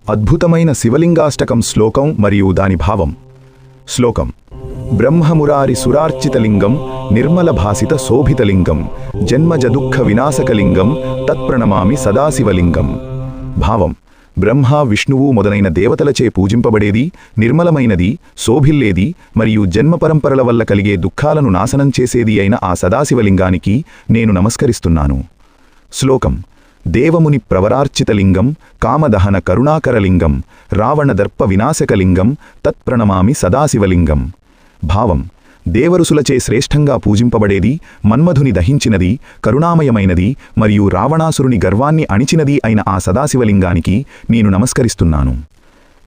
అద్భుతమైన శివలింగాష్టకం శ్లోకం మరియు దాని భావం. శ్లోకం: బ్రహ్మమురారి సురార్చితలింగం నిర్మలభాసిత శోభితలింగం జన్మజదుఃఖ వినాశకలింగం తత్ప్రణమామి సదాశివలింగం. భావం: బ్రహ్మ, విష్ణువు మొదలైన దేవతలచే పూజింపబడేది, నిర్మలమైనది, శోభిల్లేది మరియు జన్మపరంపరల వల్ల కలిగే దుఃఖాలను నాశనం చేసేది అయిన ఆ సదాశివలింగానికి నేను నమస్కరిస్తున్నాను. శ్లోకం: దేవముని ప్రవరార్చితలింగం కామదహన కరుణాకరలింగం రావణదర్ప వినాశకలింగం తత్ప్రణమామి సదాశివలింగం. భావం: దేవరుసులచే శ్రేష్టంగా పూజింపబడేది, మన్మధుని దహించినది, కరుణామయమైనది మరియు రావణాసురుని గర్వాన్ని అణిచినది అయిన ఆ సదాశివలింగానికి నేను నమస్కరిస్తున్నాను.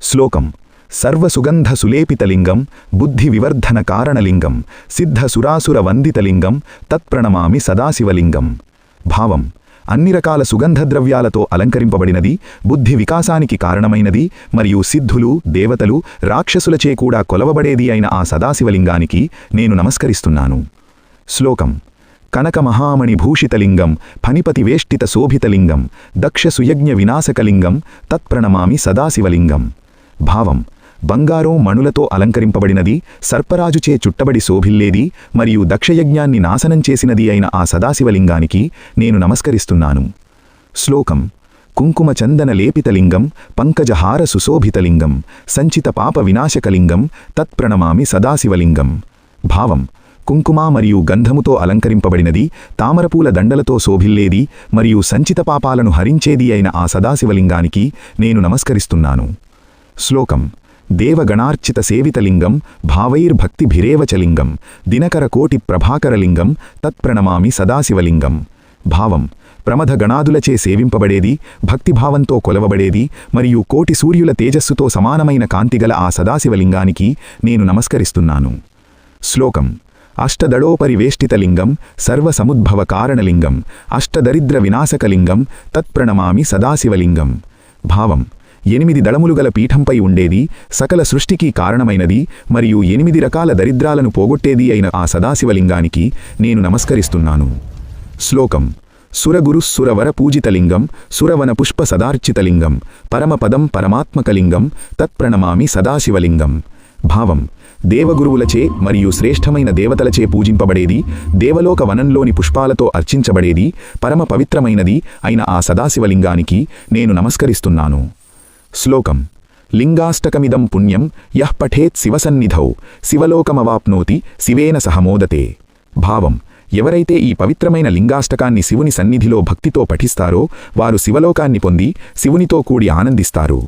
శ్లోకం: సర్వసుగంధ సులేపితలింగం బుద్ధి వివర్ధన కారణలింగం సిద్ధ సురాసుర వందితలింగం తత్ప్రణమామి సదాశివలింగం. భావం: అన్ని రకాల సుగంధద్రవ్యాలతో అలంకరింపబడినది, బుద్ధి వికాసానికి కారణమైనది మరియు సిద్ధులు, దేవతలు, రాక్షసులచే కూడా కొలవబడేది అయిన ఆ సదాశివలింగానికి నేను నమస్కరిస్తున్నాను. శ్లోకం: కనకమహామణి భూషితలింగం ఫణిపతి వేష్టిత శోభితలింగం దక్ష సుయజ్ఞ వినాశకలింగం తత్ప్రణమామి సదాశివలింగం. భావం: బంగారం, మణులతో అలంకరింపబడినది, సర్పరాజుచే చుట్టబడి శోభిల్లేది మరియు దక్షయజ్ఞాన్ని నాశనం చేసినది అయిన ఆ సదాశివలింగానికి నేను నమస్కరిస్తున్నాను. శ్లోకం: కుంకుమ చందన లేపితలింగం పంకజహార సుశోభితలింగం సంచిత పాప వినాశకలింగం తత్ప్రణమామి సదాశివలింగం. భావం: కుంకుమ మరియు గంధముతో అలంకరింపబడినది, తామరపూల దండలతో శోభిల్లేది మరియు సంచిత పాపాలను హరించేది అయిన ఆ సదాశివలింగానికి నేను నమస్కరిస్తున్నాను. శ్లోకం: దేవగణార్చిత సేవితలింగం భావైర్భక్తిభిరేవచలింగం దినకరకోటి ప్రభాకరలింగం తత్ప్రణమామి సదాశివలింగం. భావం: ప్రమథ గణాదులచే సేవింపబడేది, భక్తిభావంతో కొలవబడేది మరియు కోటి సూర్యుల తేజస్సుతో సమానమైన కాంతిగల ఆ సదాశివలింగానికి నేను నమస్కరిస్తున్నాను. శ్లోకం: అష్టదళోపరివేష్టితలింగం సర్వసముద్భవ కారణలింగం అష్టదరిద్ర వినాశకలింగం తత్ప్రణమామి సదాశివలింగం. భావం: 8 దళములు గల పీఠంపై ఉండేది, సకల సృష్టికి కారణమైనది మరియు 8 రకాల దరిద్రాలను పోగొట్టేది అయిన ఆ సదాశివలింగానికి నేను నమస్కరిస్తున్నాను. శ్లోకం: సురగురుస్సురవర పూజితలింగం సురవన పుష్ప సదార్చితలింగం పరమపదం పరమాత్మకలింగం తత్ప్రణమామి సదాశివలింగం. భావం: దేవగురువులచే మరియు శ్రేష్టమైన దేవతలచే పూజింపబడేది, దేవలోక వనంలోని పుష్పాలతో అర్చించబడేది, పరమ పవిత్రమైనది అయిన ఆ సదాశివలింగానికి నేను నమస్కరిస్తున్నాను. శ్లోకం: లింగాష్టకమిదం పుణ్యం యః పఠేత్ శివసన్నిధౌ శివలోకమవాప్నోతి శివేన సహ మోదతే. భావం: ఎవరైతే ఈ పవిత్రమైన లింగాష్టకాన్ని శివుని సన్నిధిలో భక్తితో పఠిస్తారో వారు శివలోకాన్ని పొంది శివునితో కూడి ఆనందిస్తారు.